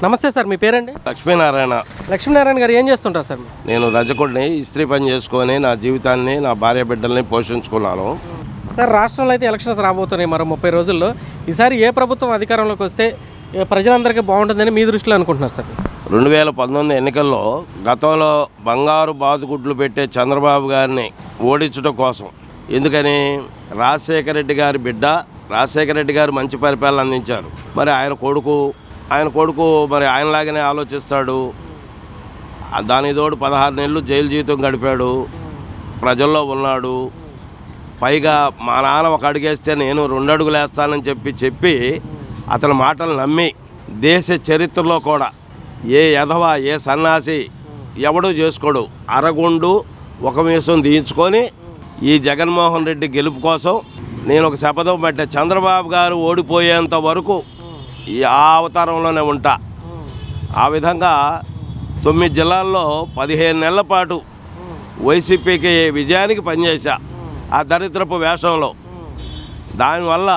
నమస్తే సార్, మీ పేరండి? లక్ష్మీనారాయణ. లక్ష్మీనారాయణ గారు ఏం చేస్తుంటారు సార్? నేను రజకుడిని, ఇస్త్రీ పని చేసుకొని నా జీవితాన్ని, నా భార్య బిడ్డల్ని పోషించుకున్నాను. సార్, రాష్ట్రంలో అయితే ఎలక్షన్స్ రాబోతున్నాయి మరో 30 రోజుల్లో. ఈసారి ఏ ప్రభుత్వం అధికారంలోకి వస్తే ప్రజలందరికీ బాగుంటుందని మీ దృష్టిలో అనుకుంటున్నారు సార్? 2019 ఎన్నికల్లో గతంలో బంగారు బాతుగుడ్లు పెట్టే చంద్రబాబు గారిని ఓడించడం కోసం, ఎందుకని రాజశేఖర రెడ్డి గారి బిడ్డ, రాజశేఖర రెడ్డి గారు మంచి పరిపాలన అందించారు. మరి ఆయన కొడుకు మరి ఆయనలాగానే ఆలోచిస్తాడు. దాని తోడు 16 నెలలు జైలు జీవితం గడిపాడు, ప్రజల్లో ఉన్నాడు. పైగా మా నాన్న ఒక అడుగేస్తే నేను 2 అడుగులు వేస్తానని చెప్పి అతని మాటలు నమ్మి దేశ చరిత్రలో కూడా ఏ ఎధవ, ఏ సన్నాసి ఎవడూ చేసుకోడు. అరగుండు ఒక మీసం తీయించుకొని ఈ జగన్మోహన్ రెడ్డి గెలుపు కోసం నేను ఒక శపథం పెట్టా. చంద్రబాబు గారు ఓడిపోయేంత వరకు ఆ అవతారంలోనే ఉంటా. ఆ విధంగా 9 జిల్లాల్లో 15 నెలల పాటు వైసీపీకి విజయానికి పనిచేశా ఆ దరిద్రపు వేషంలో. దానివల్ల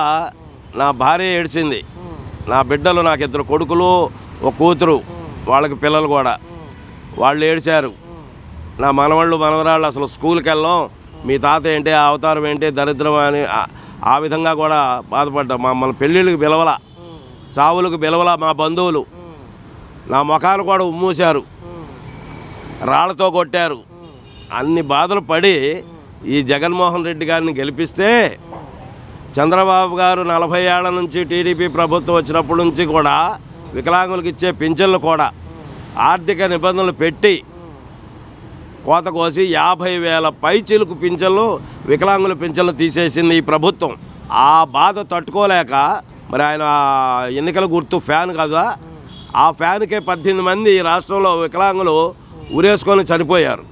నా భార్య ఏడిచింది, నా బిడ్డలు, నాకు 2 కొడుకులు, ఒక కూతురు, వాళ్ళకి పిల్లలు కూడా, వాళ్ళు ఏడిచారు. నా మనవాళ్ళు మనవరాళ్ళు అసలు స్కూల్కి వెళ్ళాం, మీ తాత ఏంటి, ఆ అవతారం ఏంటి, దరిద్రం అని ఆ విధంగా కూడా బాధపడ్డా. మమ్మల్ని పెళ్ళిళ్ళకి పిలవలా, చావులకు పిలవలా మా బంధువులు. నా ముఖాలు కూడా ఉమ్మూశారు, రాళ్లతో కొట్టారు. అన్ని బాధలు పడి ఈ జగన్మోహన్ రెడ్డి గారిని గెలిపిస్తే, చంద్రబాబు గారు 40 ఏళ్ల నుంచి టీడీపీ ప్రభుత్వం వచ్చినప్పటి నుంచి కూడా వికలాంగులకు ఇచ్చే పింఛన్లు కూడా ఆర్థిక నిబంధనలు పెట్టి కోత కోసి 50,000 పైచిలుకు పింఛన్లు, వికలాంగుల పింఛన్లు తీసేసింది ఈ ప్రభుత్వం. ఆ బాధ తట్టుకోలేక మరి ఆయన ఎన్నికల గుర్తు ఫ్యాన్ కదా, ఆ ఫ్యాన్కే 18 మంది రాష్ట్రంలో వికలాంగులు ఉరేసుకొని చనిపోయారు.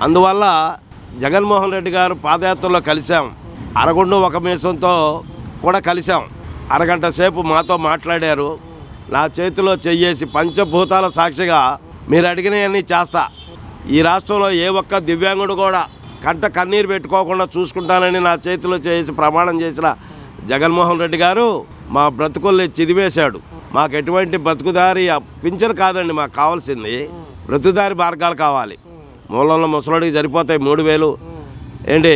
అందువల్ల జగన్మోహన్ రెడ్డి గారు పాదయాత్రలో కలిసాం, అరగుండు ఒక మీసంతో కూడా కలిసాం. అరగంట సేపు మాతో మాట్లాడారు. నా చేతిలో చెయ్యేసి పంచభూతాల సాక్షిగా మీరు అడిగినవన్నీ చేస్తా, ఈ రాష్ట్రంలో ఏ ఒక్క దివ్యాంగుడు కూడా కంట కన్నీరు పెట్టుకోకుండా చూసుకుంటానని నా చేతిలో చేసి ప్రమాణం చేసిన జగన్మోహన్ రెడ్డి గారు మా బ్రతుకుల్ని చిదివేశాడు. మాకు ఎటువంటి బ్రతుకుదారి పింఛను కాదండి, మాకు కావాల్సింది బ్రతుకుదారి మార్గాలు కావాలి. మూలంలో ముసలోడికి సరిపోతాయి 3,000 ఏంటి,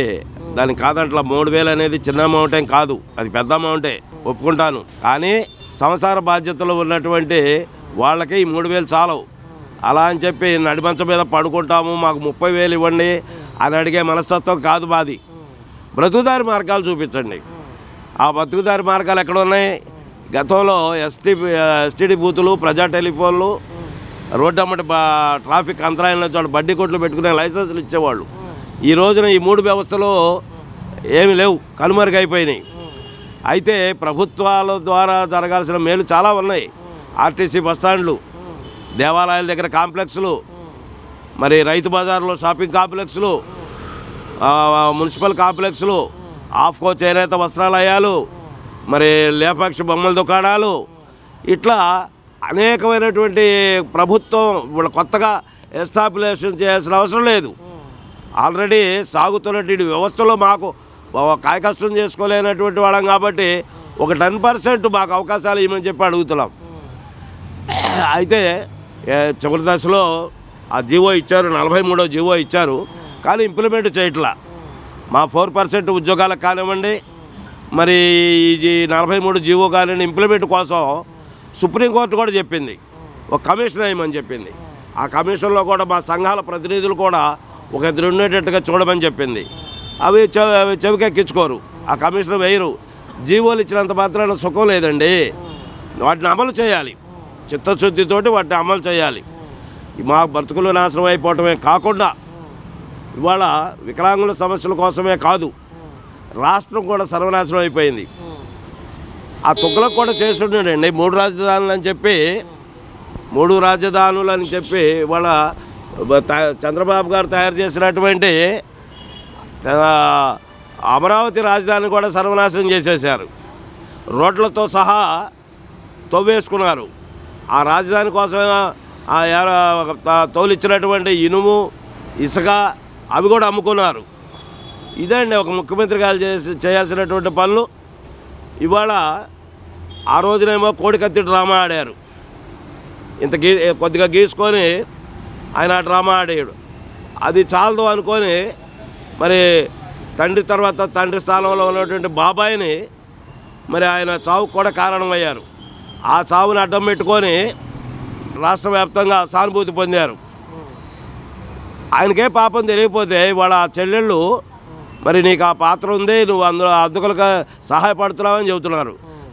దానికి కాదంట్లా. 3,000 అనేది చిన్న అమౌంట్ ఏం కాదు, అది పెద్ద అమౌంటే, ఒప్పుకుంటాను. కానీ సంసార బాధ్యతలు ఉన్నటువంటి వాళ్ళకి ఈ 3,000 చాలవు. అలా అని చెప్పి నడిమంచం మీద పడుకుంటాము, మాకు 30,000 ఇవ్వండి అని అడిగే మనస్తత్వం కాదు మాది. బ్రతుకుదారి మార్గాలు చూపించండి. ఆ బ్రతుకుదారి మార్గాలు ఎక్కడ ఉన్నాయి? గతంలో ఎస్టీడీ బూతులు, ప్రజా టెలిఫోన్లు, రోడ్డు అమ్మటి ట్రాఫిక్ అంతరాయంలో చోట బడ్డీ కొట్లు పెట్టుకునే లైసెన్సులు ఇచ్చేవాళ్ళు. ఈ రోజున ఈ 3 వ్యవస్థలు ఏమి లేవు, కనుమరుగైపోయినాయి. అయితే ప్రభుత్వాల ద్వారా జరగాల్సిన మేలు చాలా ఉన్నాయి. ఆర్టీసీ బస్టాండ్లు, దేవాలయాల దగ్గర కాంప్లెక్స్లు, మరి రైతు బజార్లో షాపింగ్ కాంప్లెక్స్లు, మున్సిపల్ కాంప్లెక్స్లు, ఆఫ్కో చేనేత వస్త్రాలయాలు, మరి లేపాక్షి బొమ్మల దుకాణాలు, ఇట్లా అనేకమైనటువంటి ప్రభుత్వం ఇప్పుడు కొత్తగా ఎస్టాబ్లిష్ చేయాల్సిన అవసరం లేదు. ఆల్రెడీ సాగుతున్నటువంటి వ్యవస్థలో మాకు కాయకష్టం చేసుకోలేనటువంటి వాళ్ళం కాబట్టి ఒక 10% మాకు అవకాశాలు ఇవ్వమని చెప్పి అడుగుతున్నాం. అయితే చివరి దశలో ఆ జీవో ఇచ్చారు, 43వ జీవో ఇచ్చారు, కానీ ఇంప్లిమెంట్ చేయట్లా. మా 4% ఉద్యోగాలకు కానివ్వండి, మరి ఈ 43 జీవో కానీ ఇంప్లిమెంట్ కోసం సుప్రీంకోర్టు కూడా చెప్పింది, ఒక కమిషన్ వేయమని చెప్పింది. ఆ కమిషన్లో కూడా మా సంఘాల ప్రతినిధులు కూడా ఒక 2 ఉండేటట్టుగా చూడమని చెప్పింది. అవి చెవికెక్కించుకోరు, ఆ కమిషన్ వేయరు. జీవోలు ఇచ్చినంత మాత్రాన సుఖం లేదండి, వాటిని అమలు చేయాలి, చిత్తశుద్ధితోటి వాటిని అమలు చేయాలి. మా బ్రతుకులు నాశనం అయిపోవటమే కాకుండా ఇవాళ వికలాంగుల సమస్యల కోసమే కాదు, రాష్ట్రం కూడా సర్వనాశనం అయిపోయింది. ఆ తుగ్గలకు కూడా చేస్తుండేనండి 3 రాజధానులు అని చెప్పి ఇవాళ చంద్రబాబు గారు తయారు చేసినటువంటి అమరావతి రాజధాని కూడా సర్వనాశనం చేసేసారు. రోడ్లతో సహా తవ్వేసుకున్నారు. ఆ రాజధాని కోసం తోలిచ్చినటువంటి ఇనుము, ఇసుక అవి కూడా అమ్ముకున్నారు. ఇదండి ఒక ముఖ్యమంత్రి గారు చేయాల్సినటువంటి పనులు. ఇవాళ ఆ రోజునేమో కోడికత్తి డ్రామా ఆడారు. ఇంత కొద్దిగా గీసుకొని ఆయన ఆ డ్రామా ఆడాడు. అది చాలదు అనుకొని మరి తండ్రి తర్వాత తండ్రి స్థానంలో ఉన్నటువంటి బాబాయిని మరి ఆయన చావుకు కూడా కారణమయ్యారు. ఆ చావుని అడ్డం పెట్టుకొని రాష్ట్ర వ్యాప్తంగా సానుభూతి పొందారు. ఆయనకే పాపం తెలియకపోతే వాళ్ళ చెల్లెళ్ళు మరి నీకు ఆ పాత్ర ఉంది, నువ్వు అందులో అద్దకులకు సహాయపడుతున్నావని చెబుతున్నారు.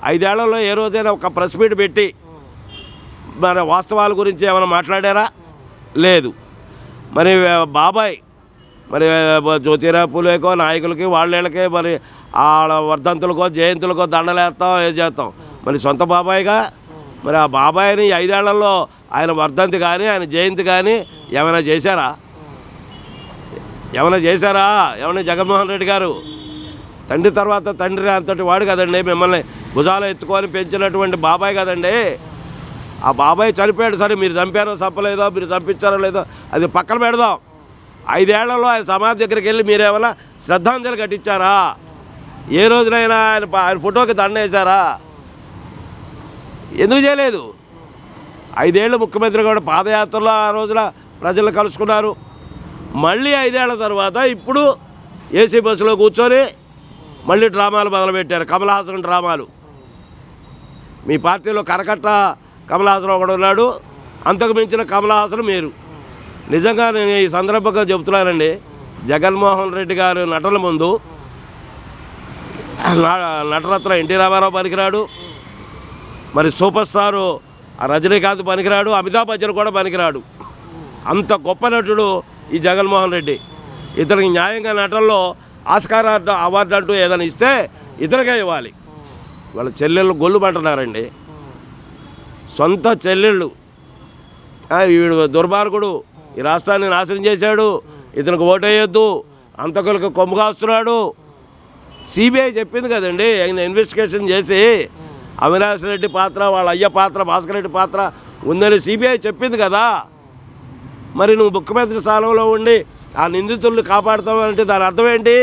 5 ఏళ్లలో ఏ రోజైనా ఒక ప్రెస్ మీట్ పెట్టి మరి వాస్తవాల గురించి ఏమైనా మాట్లాడారా? లేదు. మరి బాబాయ్ మరి జ్యోతిరావు పూలేకో నాయకులకి వాళ్ళకి మరి వాళ్ళ వర్ధంతులకో జయంతులకో దండలేస్తాం, ఏం చేస్తాం. మరి సొంత బాబాయిగా మరి ఆ బాబాయిని 5 ఏళ్లలో ఆయన వర్ధంతి కానీ ఆయన జయంతి కానీ ఏమైనా చేశారా? ఏమైనా జగన్మోహన్ రెడ్డి గారు తండ్రి తర్వాత తండ్రి అంతటి వాడు కదండి, మిమ్మల్ని భుజాలు ఎత్తుకొని పెంచినటువంటి బాబాయ్ కదండి. ఆ బాబాయ్ చనిపోయాడు, సరే మీరు చంపారో చంపలేదో, మీరు చంపించారో లేదో అది పక్కన పెడదాం. 5 ఏళ్లలో ఆయన సమాధి దగ్గరికి వెళ్ళి మీరేమైనా శ్రద్ధాంజలి కట్టించారా? ఏ రోజునైనా ఆయన ఫోటోకి దండ వేశారా? ఎందుకు చేయలేదు? 5 ఏళ్ళు ముఖ్యమంత్రి కూడా పాదయాత్రలో ఆ రోజున ప్రజలు కలుసుకున్నారు. మళ్ళీ 5 ఏళ్ల తర్వాత ఇప్పుడు ఏసీ బస్సులో కూర్చొని మళ్ళీ డ్రామాలు మొదలుపెట్టారు, కమల్ హాసన్ డ్రామాలు. మీ పార్టీలో కరకట్ట కమల్ హాసన్ ఒకడు ఉన్నాడు, అంతకు మించిన కమల్ హాసన్ మీరు. నిజంగా నేను ఈ సందర్భంగా చెబుతున్నానండి, జగన్మోహన్ రెడ్డి గారు నటన ముందు నటరత్న ఎన్టీ రామారావు పనికిరాడు, మరి సూపర్ స్టారు రజనీకాంత్ పనికిరాడు, అమితాబ్ బచ్చన్ కూడా పనికిరాడు. అంత గొప్ప నటుడు ఈ జగన్మోహన్ రెడ్డి. ఇతనికి న్యాయంగా నటనలో ఆస్కార్ అవార్డు అంటూ ఏదైనా ఇస్తే ఇతనికే ఇవ్వాలి. వాళ్ళ చెల్లెళ్ళు గొల్లుమంటున్నారండి, సొంత చెల్లెళ్ళు. వీడు దుర్మార్గుడు, ఈ రాష్ట్రాన్ని నాశనం చేశాడు, ఇతనికి ఓటేయొద్దు, అంతకులకు కొమ్ము కాస్తున్నాడు. సిబిఐ చెప్పింది కదండి, ఆయన ఇన్వెస్టిగేషన్ చేసి అవినాష్ రెడ్డి పాత్ర, వాళ్ళ అయ్య పాత్ర, భాస్కర్ రెడ్డి పాత్ర ఉందని సిబిఐ చెప్పింది కదా. మరి నువ్వు ముఖ్యమంత్రి స్థానంలో ఉండి ఆ నిందితుల్ని కాపాడుతావంటే దాని అర్థం ఏంటి?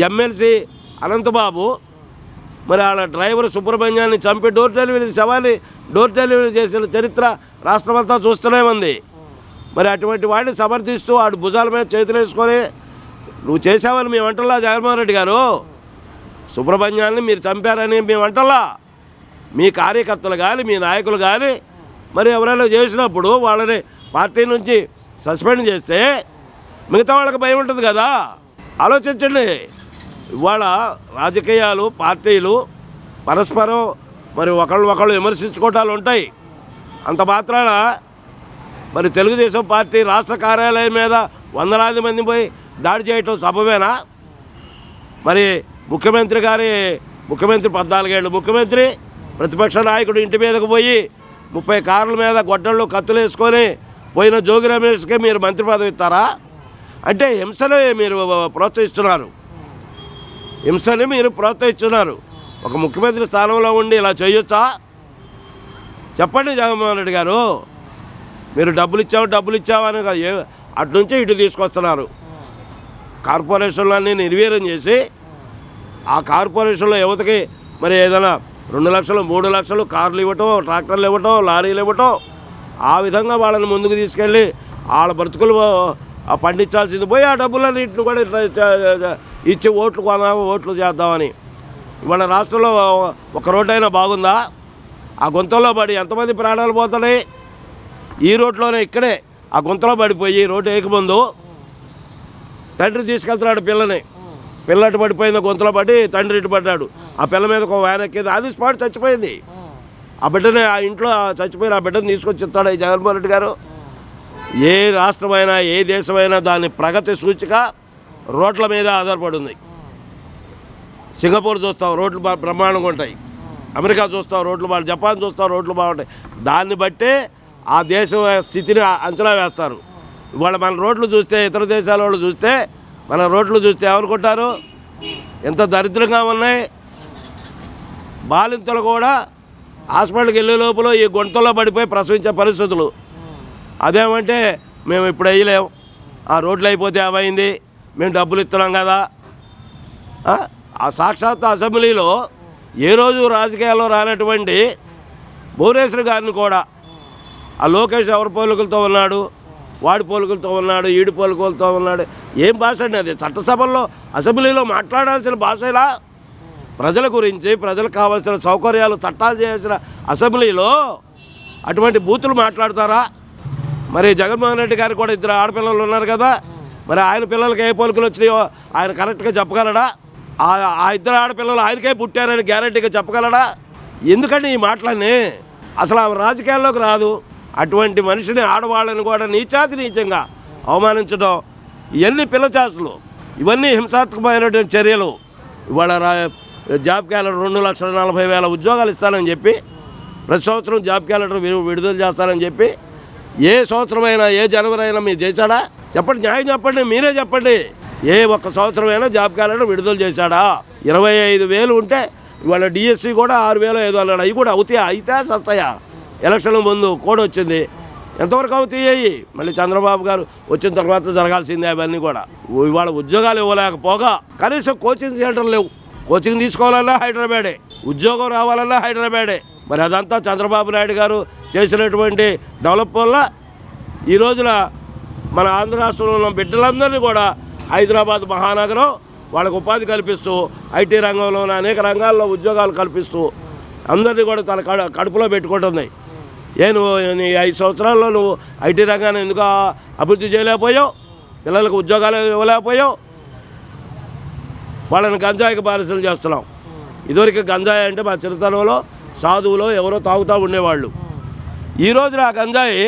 ఎమ్మెల్సీ అనంతబాబు మరి వాళ్ళ డ్రైవర్ సుబ్రహ్మణ్యాన్ని చంపి శవాన్ని డోర్ డెలివరీ చేసిన చరిత్ర రాష్ట్రమంతా చూస్తూనే ఉంది. మరి అటువంటి వాడిని సమర్థిస్తూ వాడు భుజాల మీద చేతులు వేసుకొని నువ్వు చేసావని మేము అంటల్లా. జగన్మోహన్ రెడ్డి గారు సుబ్రహ్మణ్యాన్ని మీరు చంపారని మేము అంటల్లా. మీ కార్యకర్తలు కానీ మీ నాయకులు కానీ మరి ఎవరైనా చేసినప్పుడు వాళ్ళని పార్టీ నుంచి సస్పెండ్ చేస్తే మిగతా వాళ్ళకి భయం ఉంటుంది కదా. ఆలోచించండి. ఇవాళ రాజకీయాలు, పార్టీలు పరస్పరం మరి ఒకళ్ళు విమర్శించుకోవటాలు ఉంటాయి. అంత మాత్రాన మరి తెలుగుదేశం పార్టీ రాష్ట్ర కార్యాలయం మీద వందలాది మంది పోయి దాడి చేయటం సబబేనా? మరి ముఖ్యమంత్రి 14 ఏళ్ళు ముఖ్యమంత్రి, ప్రతిపక్ష నాయకుడు ఇంటి మీదకు పోయి 30 కార్ల మీద గొడ్డళ్ళు కత్తులు వేసుకొని పోయిన జోగి రమేష్కే మీరు మంత్రి పదవి ఇస్తారా? అంటే హింసను మీరు ప్రోత్సహిస్తున్నారు. ఒక ముఖ్యమంత్రి స్థానంలో ఉండి ఇలా చేయొచ్చా? చెప్పండి జగన్మోహన్ రెడ్డి గారు. మీరు డబ్బులు ఇచ్చామని అటు నుంచి ఇటు తీసుకొస్తున్నారు. కార్పొరేషన్లన్నీ నిర్వీర్యం చేసి ఆ కార్పొరేషన్లో యువతకి మరి ఏదైనా 2 లక్షలు 3 లక్షలు కార్లు ఇవ్వటం, ట్రాక్టర్లు ఇవ్వటం, లారీలు ఇవ్వటం, ఆ విధంగా వాళ్ళని ముందుకు తీసుకెళ్ళి వాళ్ళ బ్రతుకులు పండించాల్సింది పోయి ఆ డబ్బులన్నింటిని కూడా ఇచ్చి ఓట్లు చేద్దామని. ఇవాళ రాష్ట్రంలో ఒక రోడ్డైనా బాగుందా? ఆ గుంతలో పడి ఎంతమంది ప్రాణాలు పోతున్నాయి? ఈ రోడ్లోనే ఇక్కడే ఆ గుంతలో పడిపోయి రోడ్డు వేయకముందు తండ్రి తీసుకెళ్తున్నాడు పిల్ల అటు పడిపోయింది, గుంతలో పడి తండ్రి ఇటు పడ్డాడు. ఆ పిల్ల మీద ఒక వ్యాన్ ఎక్కింది, అది స్పాట్ చచ్చిపోయింది. ఆ బిడ్డని ఆ ఇంట్లో చచ్చిపోయిన ఆ బిడ్డను తీసుకొచ్చి ఇస్తాడు ఈ జగన్మోహన్ రెడ్డి గారు. ఏ రాష్ట్రమైనా ఏ దేశమైనా దాని ప్రగతి సూచిక రోడ్ల మీద ఆధారపడి ఉంది. సింగపూర్ చూస్తాం, రోడ్లు బ్రహ్మాండంగా ఉంటాయి. అమెరికా చూస్తాం, రోడ్లు బాగుంటాయి. జపాన్ చూస్తాం, రోడ్లు బాగుంటాయి. దాన్ని బట్టే ఆ దేశం స్థితిని అంచనా వేస్తారు. ఇవాళ మన రోడ్లు చూస్తే, ఇతర దేశాల వాళ్ళు చూస్తే, మన రోడ్లు చూస్తే ఏమనుకుంటారు? ఎంత దరిద్రంగా ఉన్నాయి. బాలింతలు కూడా హాస్పిటల్కి వెళ్ళే లోపల ఈ గుంటల్లో పడిపోయి ప్రసవించే పరిస్థితులు. అదేమంటే మేము ఇప్పుడు వేయలేము, ఆ రోడ్లు అయిపోతే ఏమైంది, మేము డబ్బులు ఇస్తున్నాం కదా. ఆ సాక్షాత్ అసెంబ్లీలో ఏ రోజు రాజకీయాల్లో రానటువంటి భువనేశ్వర్ గారిని కూడా ఆ లోకేష్ ఎవరి పోలికలతో ఉన్నాడు, వాడి పోలికలతో ఉన్నాడు, ఈడి పోలికలతో ఉన్నాడు. ఏం భాష అండి అది? చట్టసభల్లో అసెంబ్లీలో మాట్లాడాల్సిన భాషలా? ప్రజల గురించి, ప్రజలకు కావాల్సిన సౌకర్యాలు, చట్టాలు చేయాల్సిన అసెంబ్లీలో అటువంటి బూతులు మాట్లాడతారా? మరి జగన్మోహన్ రెడ్డి గారికి కూడా 2 ఆడపిల్లలు ఉన్నారు కదా, మరి ఆయన పిల్లలకి ఏ పోలికలు వచ్చినాయో ఆయన కరెక్ట్గా చెప్పగలడా? ఆ 2 ఆడపిల్లలు ఆయనకే పుట్టారని గ్యారెంటీగా చెప్పగలడా? ఎందుకండి ఈ మాటలన్నీ? అసలు ఆమె రాజకీయాల్లోకి రాదు. అటువంటి మనిషిని, ఆడవాళ్ళని కూడా నీచంగా అవమానించడం, ఇవన్నీ పిల్లచాసులు, ఇవన్నీ హింసాత్మకమైనటువంటి చర్యలు. ఇవాళ జాబ్ క్యాలెండర్ 2,40,000 ఉద్యోగాలు ఇస్తానని చెప్పి, ప్రతి సంవత్సరం జాబ్ క్యాలెండర్ విడుదల చేస్తానని చెప్పి, ఏ సంవత్సరమైనా, ఏ జనవరి అయినా మీరు చేశాడా? చెప్పండి, న్యాయం చెప్పండి, మీరే చెప్పండి. ఏ ఒక్క సంవత్సరమైనా జాబ్ క్యాలెండర్ విడుదల చేశాడా? 25,000 ఉంటే ఇవాళ డిఎస్సి కూడా 6,000 అన్నాడు. అవి కూడా అయితే సస్తాయా? ఎలక్షన్ ముందు కూడా వచ్చింది, ఎంతవరకు అవుతాయి? మళ్ళీ చంద్రబాబు గారు వచ్చిన తర్వాత జరగాల్సిందే అవన్నీ కూడా. ఇవాళ ఉద్యోగాలు ఇవ్వలేకపోగా కనీసం కోచింగ్ సెంటర్లు లేవు. కోచింగ్ తీసుకోవాలన్నా హైదరాబాదే, ఉద్యోగం రావాలన్నా హైదరాబాదే. మరి అదంతా చంద్రబాబు నాయుడు గారు చేసినటువంటి డెవలప్ వల్ల ఈ రోజున మన ఆంధ్ర రాష్ట్రంలో ఉన్న బిడ్డలందరినీ కూడా హైదరాబాద్ మహానగరం వాళ్ళకు ఉపాధి కల్పిస్తూ, ఐటీ రంగంలోని అనేక రంగాల్లో ఉద్యోగాలు కల్పిస్తూ అందరినీ కూడా తన కడుపులో పెట్టుకుంటుంది. నువ్వు 5 సంవత్సరాల్లో నువ్వు ఐటీ రంగాన్ని ఎందుకు అభివృద్ధి చేయలేకపోయావు? పిల్లలకు ఉద్యోగాలు ఇవ్వలేకపోయావు? వాళ్ళని గంజాయికి బానిసలు చేస్తున్నాం. ఇదివరకు గంజాయి అంటే మా చిన్నతనంలో సాధువులో ఎవరో తాగుతూ ఉండేవాళ్ళు. ఈ రోజున ఆ గంజాయి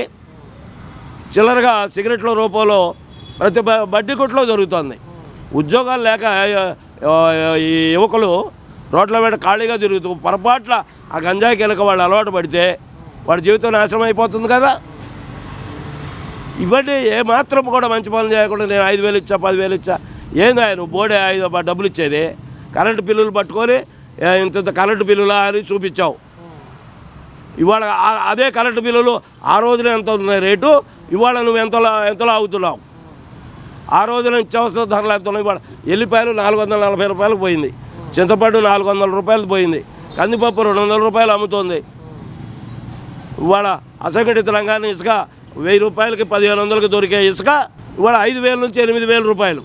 చిల్లరగా సిగరెట్ల రూపంలో ప్రతి బడ్డీ కొట్లో దొరుకుతుంది. ఉద్యోగాలు లేక ఈ యువకులు రోడ్ల మీద ఖాళీగా తిరుగుతూ పొరపాట్ల ఆ గంజాయికి వెళ్ళక వాళ్ళు అలవాటు పడితే వాడి జీవితం నాశనం అయిపోతుంది కదా. ఇవన్నీ ఏమాత్రం కూడా మంచి పనులు చేయకుండా నేను 5,000 ఇచ్చా, 10,000 ఇచ్చా. ఏందా నువ్వు బోర్డే 5 డబ్బులు ఇచ్చేది? కరెంటు బిల్లులు పట్టుకొని ఇంత కరెంటు బిల్లులా అని చూపించావు. ఇవాళ అదే కరెంటు బిల్లులు ఆ రోజున ఎంత ఉన్నాయి రేటు, ఇవాళ నువ్వు ఎంతలో అవుతున్నావు. ఆ రోజున నిత్యావసర ధరలు ఎంత ఉన్నాయి? ఇవాళ ఎల్లిపాయలు 440 రూపాయలకు పోయింది, చింతపండు 400 రూపాయలు పోయింది, కందిపప్పు 200 రూపాయలు అమ్ముతుంది. ఇవాళ అసంఘటిత రంగాన్ని ఇసుక 1000 రూపాయలకి 1,500కి దొరికే ఇసుక ఇవాళ 5,000 నుంచి 8,000 రూపాయలు.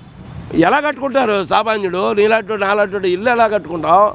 ఎలా కట్టుకుంటారు సామాన్యుడు? నాలాంటి ఇల్లు ఎలా కట్టుకుంటావు?